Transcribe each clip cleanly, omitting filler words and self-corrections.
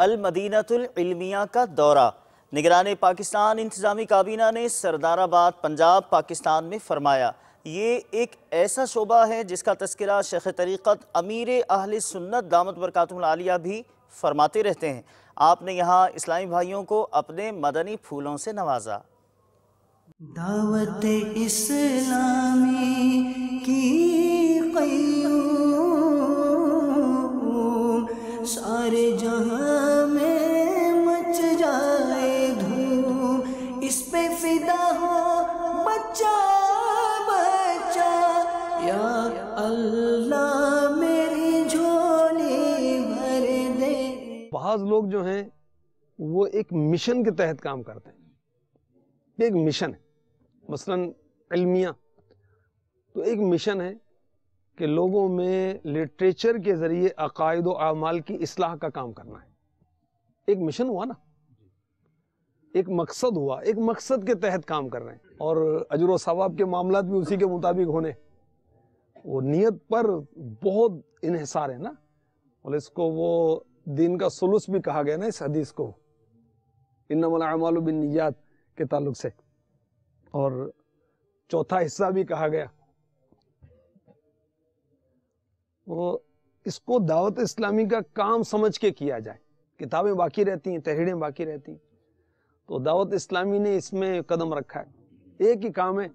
المدینۃ العلمیہ کا دورہ۔ نگران پاکستان انتظامی کابینہ نے سردارآباد پنجاب پاکستان میں فرمایا، یہ ایک ایسا شعبہ ہے جس کا تذکرہ شیخ طریقت امیر اہل سنت دامت برکاتہ العالیہ بھی فرماتے رہتے ہیں۔ آپ نے یہاں اسلامی بھائیوں کو اپنے مدنی پھولوں سے نوازا۔ دعوت اسلامی کی قیوم سارے جہاں میں مچ جائے دھوم، اس پہ فدا ہو بچہ بچہ، یا اللہ میری جھولی بھر دے۔ بعض لوگ جو ہیں وہ ایک مشن کے تحت کام کرتے ہیں، یہ ایک مشن ہے، مثلا علمیہ تو ایک مشن ہے کہ لوگوں میں لٹریچر کے ذریعے عقائد و اعمال کی اصلاح کا کام کرنا ہے۔ ایک مشن ہوا نا، ایک مقصد ہوا، ایک مقصد کے تحت کام کر رہے ہیں، اور اجر و ثواب کے معاملات بھی اسی کے مطابق ہونے۔ وہ نیت پر بہت انحصار ہے نا، اور اس کو وہ دین کا ثلث بھی کہا گیا نا اس حدیث کو، انما الاعمال بالنیات کے تعلق سے، اور چوتھا حصہ بھی کہا گیا۔ وہ اس کو دعوت اسلامی کا کام سمجھ کے کیا جائے۔ کتابیں باقی رہتی ہیں، تحریریں باقی رہتی ہیں، تو دعوت اسلامی نے اس میں قدم رکھا ہے۔ ایک ہی کام ہے،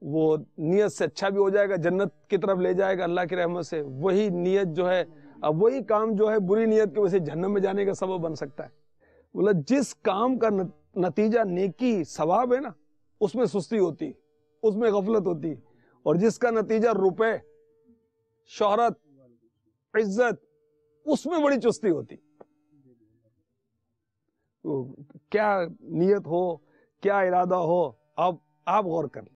وہ نیت سے اچھا بھی ہو جائے گا، جنت کی طرف لے جائے گا اللہ کی رحمت سے۔ وہی نیت جو ہے، اب وہی کام جو ہے بری نیت کی وجہ سے جہنم میں جانے کا سبب بن سکتا ہے۔ بولا جس کام کا نتیجہ نیکی ثواب ہے نا، اس میں سستی ہوتی، اس میں غفلت ہوتی، اور جس کا نتیجہ روپے، شہرت، عزت، اس میں بڑی چستی ہوتی۔ تو کیا نیت ہو، کیا ارادہ ہو، آپ غور کر لیں۔